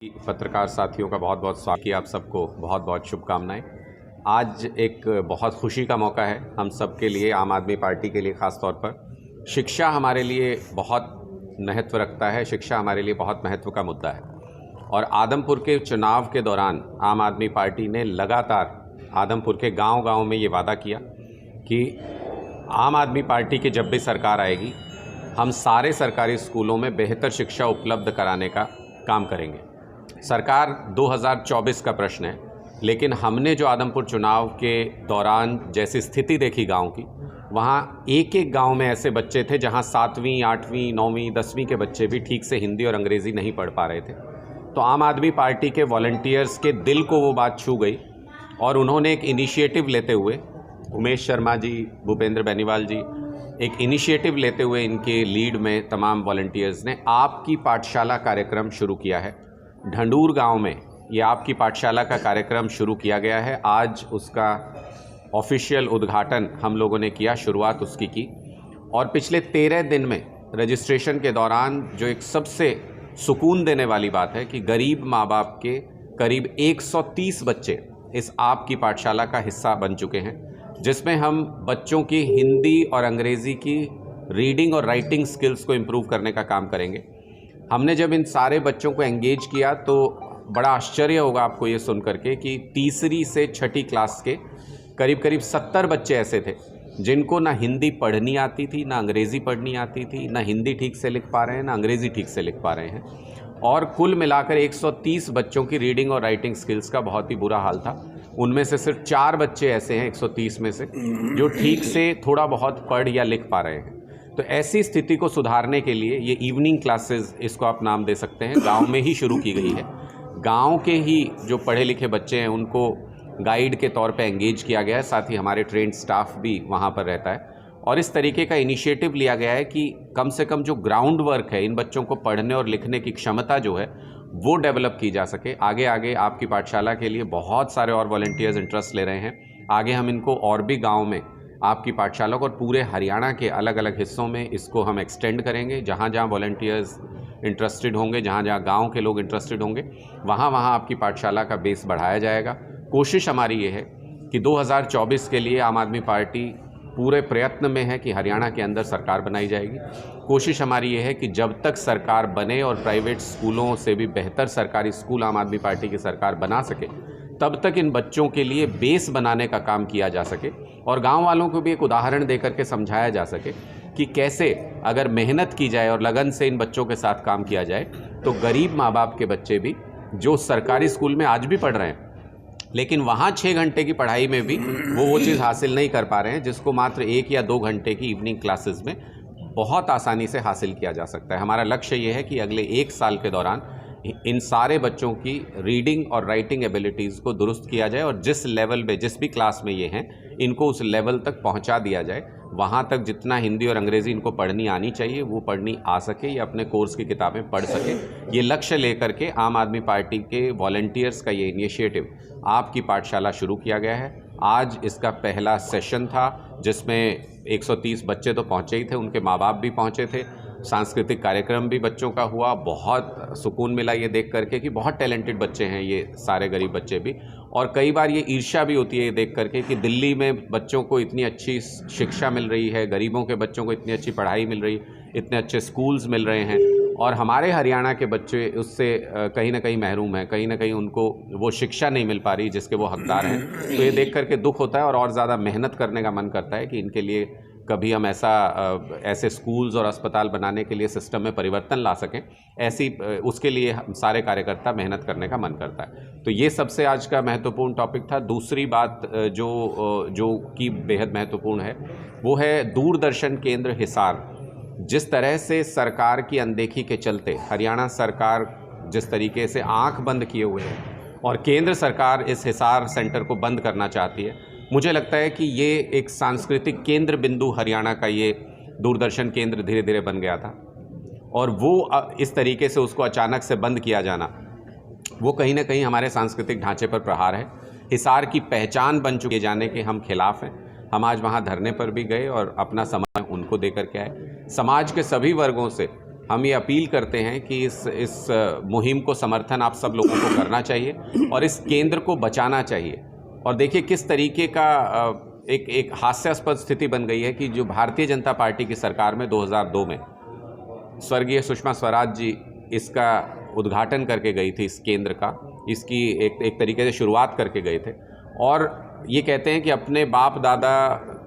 पत्रकार साथियों का बहुत बहुत स्वागत है। आप सबको बहुत बहुत शुभकामनाएं। आज एक बहुत खुशी का मौका है हम सब के लिए, आम आदमी पार्टी के लिए ख़ास तौर पर। शिक्षा हमारे लिए बहुत महत्व रखता है, शिक्षा हमारे लिए बहुत महत्व का मुद्दा है। और आदमपुर के चुनाव के दौरान आम आदमी पार्टी ने लगातार आदमपुर के गांव-गांव में ये वादा किया कि आम आदमी पार्टी की जब भी सरकार आएगी, हम सारे सरकारी स्कूलों में बेहतर शिक्षा उपलब्ध कराने का काम करेंगे। सरकार 2024 का प्रश्न है, लेकिन हमने जो आदमपुर चुनाव के दौरान जैसी स्थिति देखी गांव की, वहाँ एक एक गांव में ऐसे बच्चे थे जहां 7वीं, 8वीं, 9वीं, 10वीं के बच्चे भी ठीक से हिंदी और अंग्रेज़ी नहीं पढ़ पा रहे थे। तो आम आदमी पार्टी के वॉलंटियर्स के दिल को वो बात छू गई और उन्होंने एक इनिशिएटिव लेते हुए, उमेश शर्मा जी, भूपेंद्र बेनीवाल जी, एक इनिशिएटिव लेते हुए इनके लीड में तमाम वॉलंटियर्स ने आपकी पाठशाला कार्यक्रम शुरू किया है। ढंडूर गांव में ये आपकी पाठशाला का कार्यक्रम शुरू किया गया है। आज उसका ऑफिशियल उद्घाटन हम लोगों ने किया, शुरुआत उसकी की। और पिछले 13 दिन में रजिस्ट्रेशन के दौरान जो एक सबसे सुकून देने वाली बात है कि गरीब माँ बाप के करीब 130 बच्चे इस आपकी पाठशाला का हिस्सा बन चुके हैं, जिसमें हम बच्चों की हिंदी और अंग्रेज़ी की रीडिंग और राइटिंग स्किल्स को इम्प्रूव करने का काम करेंगे। हमने जब इन सारे बच्चों को एंगेज किया तो बड़ा आश्चर्य होगा आपको ये सुन करके कि तीसरी से छठी क्लास के करीब करीब 70 बच्चे ऐसे थे जिनको ना हिंदी पढ़नी आती थी, ना अंग्रेज़ी पढ़नी आती थी, ना हिंदी ठीक से लिख पा रहे हैं, ना अंग्रेज़ी ठीक से लिख पा रहे हैं। और कुल मिलाकर 130 बच्चों की रीडिंग और राइटिंग स्किल्स का बहुत ही बुरा हाल था। उनमें से सिर्फ 4 बच्चे ऐसे हैं 130 में से जो ठीक से थोड़ा बहुत पढ़ या लिख पा रहे हैं। तो ऐसी स्थिति को सुधारने के लिए ये इवनिंग क्लासेस, इसको आप नाम दे सकते हैं, गांव में ही शुरू की गई है। गांव के ही जो पढ़े लिखे बच्चे हैं उनको गाइड के तौर पे एंगेज किया गया है, साथ ही हमारे ट्रेंड स्टाफ भी वहां पर रहता है। और इस तरीके का इनिशिएटिव लिया गया है कि कम से कम जो ग्राउंड वर्क है, इन बच्चों को पढ़ने और लिखने की क्षमता जो है वो डेवलप की जा सके। आगे आगे आपकी पाठशाला के लिए बहुत सारे और वॉलंटियर्स इंटरेस्ट ले रहे हैं। आगे हम इनको और भी गाँव में आपकी पाठशाला को और पूरे हरियाणा के अलग अलग हिस्सों में इसको हम एक्सटेंड करेंगे। जहाँ जहाँ वॉलंटियर्स इंटरेस्टेड होंगे, जहाँ जहाँ गांव के लोग इंटरेस्टेड होंगे, वहाँ वहाँ आपकी पाठशाला का बेस बढ़ाया जाएगा। कोशिश हमारी ये है कि 2024 के लिए आम आदमी पार्टी पूरे प्रयत्न में है कि हरियाणा के अंदर सरकार बनाई जाएगी। कोशिश हमारी ये है कि जब तक सरकार बने और प्राइवेट स्कूलों से भी बेहतर सरकारी स्कूल आम आदमी पार्टी की सरकार बना सके, तब तक इन बच्चों के लिए बेस बनाने का काम किया जा सके और गांव वालों को भी एक उदाहरण देकर के समझाया जा सके कि कैसे अगर मेहनत की जाए और लगन से इन बच्चों के साथ काम किया जाए तो गरीब माँ बाप के बच्चे भी जो सरकारी स्कूल में आज भी पढ़ रहे हैं, लेकिन वहाँ 6 घंटे की पढ़ाई में भी वो चीज़ हासिल नहीं कर पा रहे हैं जिसको मात्र 1 या 2 घंटे की इवनिंग क्लासेस में बहुत आसानी से हासिल किया जा सकता है। हमारा लक्ष्य ये है कि अगले 1 साल के दौरान इन सारे बच्चों की रीडिंग और राइटिंग एबिलिटीज़ को दुरुस्त किया जाए और जिस लेवल पे, जिस भी क्लास में ये हैं, इनको उस लेवल तक पहुंचा दिया जाए। वहाँ तक जितना हिंदी और अंग्रेज़ी इनको पढ़नी आनी चाहिए वो पढ़नी आ सके या अपने कोर्स की किताबें पढ़ सके। ये लक्ष्य लेकर के आम आदमी पार्टी के वॉलंटियर्स का ये इनिशिएटिव आपकी पाठशाला शुरू किया गया है। आज इसका पहला सेशन था जिसमें 130 बच्चे तो पहुँचे ही थे, उनके माँ बाप भी पहुँचे थे। सांस्कृतिक कार्यक्रम भी बच्चों का हुआ। बहुत सुकून मिला ये देख करके कि बहुत टैलेंटेड बच्चे हैं ये सारे गरीब बच्चे भी। और कई बार ये ईर्ष्या भी होती है ये देख करके कि दिल्ली में बच्चों को इतनी अच्छी शिक्षा मिल रही है, गरीबों के बच्चों को इतनी अच्छी पढ़ाई मिल रही है, इतने अच्छे स्कूल्स मिल रहे हैं और हमारे हरियाणा के बच्चे उससे कहीं ना कहीं महरूम हैं, कहीं ना कहीं उनको वो शिक्षा नहीं मिल पा रही जिसके वो हकदार हैं। तो ये देख करके दुख होता है और ज़्यादा मेहनत करने का मन करता है कि इनके लिए कभी हम ऐसे स्कूल्स और अस्पताल बनाने के लिए सिस्टम में परिवर्तन ला सकें, उसके लिए हम सारे कार्यकर्ता मेहनत करने का मन करता है। तो ये सबसे आज का महत्वपूर्ण टॉपिक था। दूसरी बात जो कि बेहद महत्वपूर्ण है वो है दूरदर्शन केंद्र हिसार। जिस तरह से सरकार की अनदेखी के चलते हरियाणा सरकार जिस तरीके से आंख बंद किए हुए है और केंद्र सरकार इस हिसार सेंटर को बंद करना चाहती है, मुझे लगता है कि ये एक सांस्कृतिक केंद्र बिंदु हरियाणा का ये दूरदर्शन केंद्र धीरे धीरे बन गया था और वो इस तरीके से उसको अचानक से बंद किया जाना वो कहीं ना कहीं हमारे सांस्कृतिक ढांचे पर प्रहार है। हिसार की पहचान बन चुके जाने के हम खिलाफ हैं। हम आज वहाँ धरने पर भी गए और अपना समर्थन उनको दे करके आए। समाज के सभी वर्गों से हम ये अपील करते हैं कि इस मुहिम को समर्थन आप सब लोगों को करना चाहिए और इस केंद्र को बचाना चाहिए। और देखिए किस तरीके का एक हास्यास्पद स्थिति बन गई है कि जो भारतीय जनता पार्टी की सरकार में 2002 में स्वर्गीय सुषमा स्वराज जी इसका उद्घाटन करके गई थी, इस केंद्र का, इसकी एक तरीके से शुरुआत करके गए थे। और ये कहते हैं कि अपने बाप दादा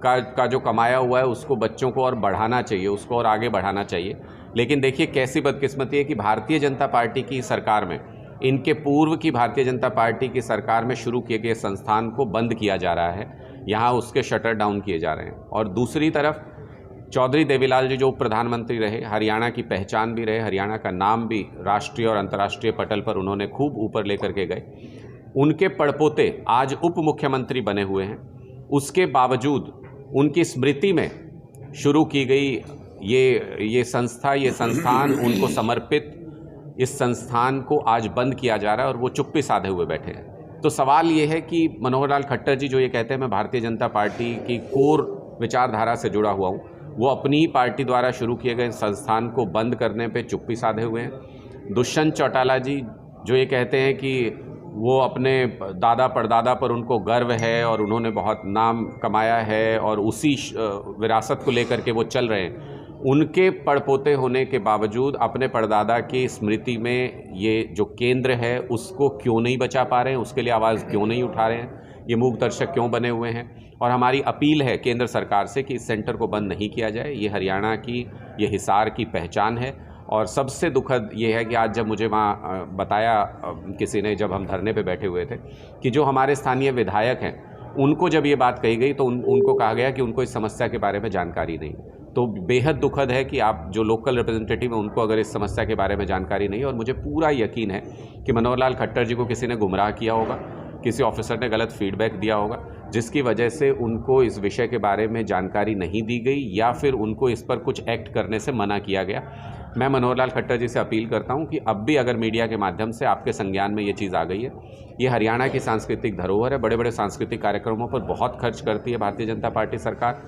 का जो कमाया हुआ है उसको बच्चों को और बढ़ाना चाहिए, उसको और आगे बढ़ाना चाहिए। लेकिन देखिए कैसी बदकिस्मती है कि भारतीय जनता पार्टी की सरकार में, इनके पूर्व की भारतीय जनता पार्टी की सरकार में शुरू किए गए संस्थान को बंद किया जा रहा है, यहाँ उसके शटर डाउन किए जा रहे हैं। और दूसरी तरफ चौधरी देवीलाल जी जो उप प्रधानमंत्री रहे, हरियाणा की पहचान भी रहे, हरियाणा का नाम भी राष्ट्रीय और अंतर्राष्ट्रीय पटल पर उन्होंने खूब ऊपर लेकर के गए, उनके पड़पोते आज उप मुख्यमंत्री बने हुए हैं। उसके बावजूद उनकी स्मृति में शुरू की गई ये संस्थान उनको समर्पित, इस संस्थान को आज बंद किया जा रहा है और वो चुप्पी साधे हुए बैठे हैं। तो सवाल ये है कि मनोहर लाल खट्टर जी जो ये कहते हैं मैं भारतीय जनता पार्टी की कोर विचारधारा से जुड़ा हुआ हूँ, वो अपनी ही पार्टी द्वारा शुरू किए गए संस्थान को बंद करने पे चुप्पी साधे हुए हैं। दुष्यंत चौटाला जी जो ये कहते हैं कि वो अपने दादा परदादा पर उनको गर्व है और उन्होंने बहुत नाम कमाया है और उसी विरासत को लेकर के वो चल रहे हैं, उनके पड़पोते होने के बावजूद अपने परदादा की स्मृति में ये जो केंद्र है उसको क्यों नहीं बचा पा रहे हैं, उसके लिए आवाज़ क्यों नहीं उठा रहे हैं, ये मूक दर्शक क्यों बने हुए हैं। और हमारी अपील है केंद्र सरकार से कि इस सेंटर को बंद नहीं किया जाए। ये हरियाणा की, ये हिसार की पहचान है। और सबसे दुखद ये है कि आज जब मुझे वहाँ बताया किसी ने, जब हम धरने पे बैठे हुए थे, कि जो हमारे स्थानीय विधायक हैं उनको जब ये बात कही गई तो उनको कहा गया कि उनको इस समस्या के बारे में जानकारी नहीं। तो बेहद दुखद है कि आप जो लोकल रिप्रेजेंटेटिव हैं उनको अगर इस समस्या के बारे में जानकारी नहीं। और मुझे पूरा यकीन है कि मनोहर लाल खट्टर जी को किसी ने गुमराह किया होगा, किसी ऑफिसर ने गलत फीडबैक दिया होगा, जिसकी वजह से उनको इस विषय के बारे में जानकारी नहीं दी गई या फिर उनको इस पर कुछ एक्ट करने से मना किया गया। मैं मनोहर लाल खट्टर जी से अपील करता हूं कि अब भी अगर मीडिया के माध्यम से आपके संज्ञान में ये चीज़ आ गई है, ये हरियाणा की सांस्कृतिक धरोहर है, बड़े बड़े सांस्कृतिक कार्यक्रमों पर बहुत खर्च करती है भारतीय जनता पार्टी सरकार,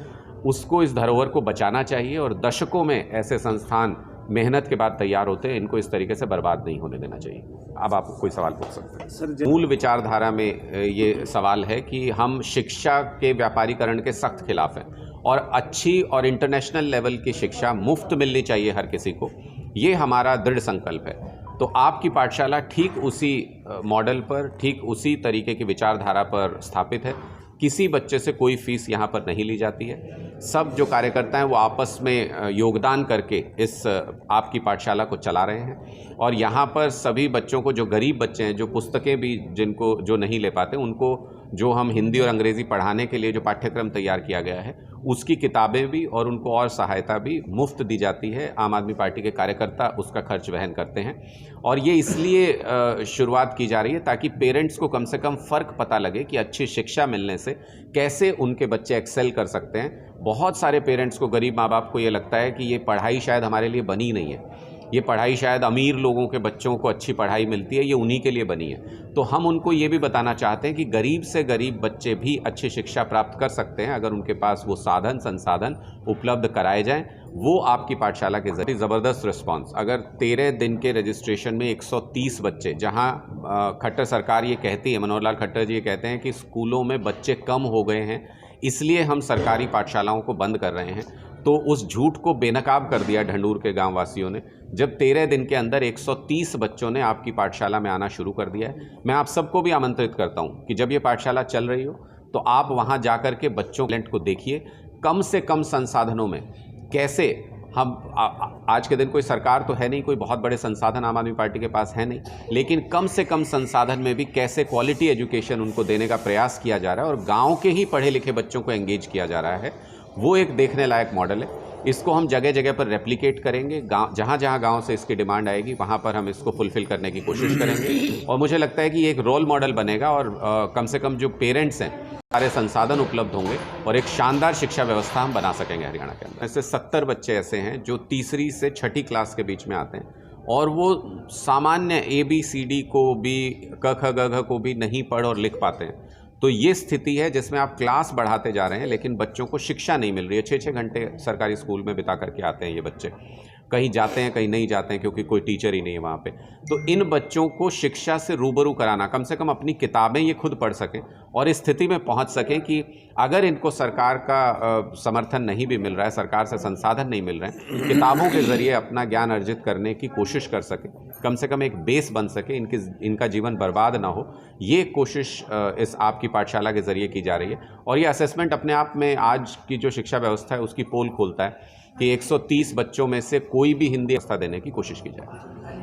उसको इस धरोहर को बचाना चाहिए। और दशकों में ऐसे संस्थान मेहनत के बाद तैयार होते हैं, इनको इस तरीके से बर्बाद नहीं होने देना चाहिए। अब आप कोई सवाल पूछ सकते हैं सर। मूल विचारधारा में ये सवाल है कि हम शिक्षा के व्यापारीकरण के सख्त खिलाफ हैं और अच्छी और इंटरनेशनल लेवल की शिक्षा मुफ्त मिलनी चाहिए हर किसी को, ये हमारा दृढ़ संकल्प है। तो आपकी पाठशाला ठीक उसी मॉडल पर, ठीक उसी तरीके की विचारधारा पर स्थापित है। किसी बच्चे से कोई फीस यहाँ पर नहीं ली जाती है। सब जो कार्यकर्ता हैं वो आपस में योगदान करके इस आपकी पाठशाला को चला रहे हैं। और यहाँ पर सभी बच्चों को, जो गरीब बच्चे हैं, जो पुस्तकें भी जिनको जो नहीं ले पाते, उनको जो हम हिंदी और अंग्रेज़ी पढ़ाने के लिए जो पाठ्यक्रम तैयार किया गया है उसकी किताबें भी और उनको और सहायता भी मुफ्त दी जाती है। आम आदमी पार्टी के कार्यकर्ता उसका खर्च वहन करते हैं। और ये इसलिए शुरुआत की जा रही है ताकि पेरेंट्स को कम से कम फ़र्क पता लगे कि अच्छी शिक्षा मिलने से कैसे उनके बच्चे एक्सेल कर सकते हैं। बहुत सारे पेरेंट्स को, गरीब माँ बाप को ये लगता है कि ये पढ़ाई शायद हमारे लिए बनी नहीं है, ये पढ़ाई शायद अमीर लोगों के बच्चों को अच्छी पढ़ाई मिलती है, ये उन्हीं के लिए बनी है। तो हम उनको ये भी बताना चाहते हैं कि गरीब से गरीब बच्चे भी अच्छी शिक्षा प्राप्त कर सकते हैं अगर उनके पास वो साधन संसाधन उपलब्ध कराए जाएं। वो आपकी पाठशाला के जरिए ज़बरदस्त रिस्पांस। अगर 13 दिन के रजिस्ट्रेशन में 130 बच्चे, जहां खट्टर सरकार ये कहती है, मनोहर लाल खट्टर जी ये कहते हैं कि स्कूलों में बच्चे कम हो गए हैं इसलिए हम सरकारी पाठशालाओं को बंद कर रहे हैं, तो उस झूठ को बेनकाब कर दिया ढंढूर के गांव वासियों ने, जब 13 दिन के अंदर 130 बच्चों ने आपकी पाठशाला में आना शुरू कर दिया है। मैं आप सबको भी आमंत्रित करता हूं कि जब ये पाठशाला चल रही हो तो आप वहां जाकर के बच्चों के टैलेंट को देखिए। कम से कम संसाधनों में कैसे हम आज के दिन, कोई सरकार तो है नहीं, कोई बहुत बड़े संसाधन आम आदमी पार्टी के पास है नहीं, लेकिन कम से कम संसाधन में भी कैसे क्वालिटी एजुकेशन उनको देने का प्रयास किया जा रहा है और गाँव के ही पढ़े लिखे बच्चों को एंगेज किया जा रहा है, वो एक देखने लायक मॉडल है। इसको हम जगह जगह पर रेप्लिकेट करेंगे। गाँव, जहाँ जहाँ गाँव से इसकी डिमांड आएगी वहाँ पर हम इसको फुलफ़िल करने की कोशिश करेंगे। और मुझे लगता है कि ये एक रोल मॉडल बनेगा और कम से कम जो पेरेंट्स हैं, सारे संसाधन उपलब्ध होंगे और एक शानदार शिक्षा व्यवस्था हम बना सकेंगे हरियाणा के अंदर। ऐसे 70 बच्चे ऐसे हैं जो तीसरी से छठी क्लास के बीच में आते हैं और वो सामान्य ABCD को भी, क ख ग घ को भी नहीं पढ़ और लिख पाते हैं। तो ये स्थिति है जिसमें आप क्लास बढ़ाते जा रहे हैं लेकिन बच्चों को शिक्षा नहीं मिल रही है। 6-6 घंटे सरकारी स्कूल में बिता करके आते हैं ये बच्चे। कहीं जाते हैं कहीं नहीं जाते हैं क्योंकि कोई टीचर ही नहीं है वहाँ पे। तो इन बच्चों को शिक्षा से रूबरू कराना, कम से कम अपनी किताबें ये खुद पढ़ सकें और इस स्थिति में पहुँच सकें कि अगर इनको सरकार का समर्थन नहीं भी मिल रहा है, सरकार से संसाधन नहीं मिल रहे हैं, किताबों के ज़रिए अपना ज्ञान अर्जित करने की कोशिश कर सकें, कम से कम एक बेस बन सके, इनका जीवन बर्बाद ना हो। ये कोशिश इस आपकी पाठशाला के ज़रिए की जा रही है। और ये असेसमेंट अपने आप में आज की जो शिक्षा व्यवस्था है उसकी पोल खोलता है कि 130 बच्चों में से कोई भी हिंदी व्यवस्था देने की कोशिश की जाए।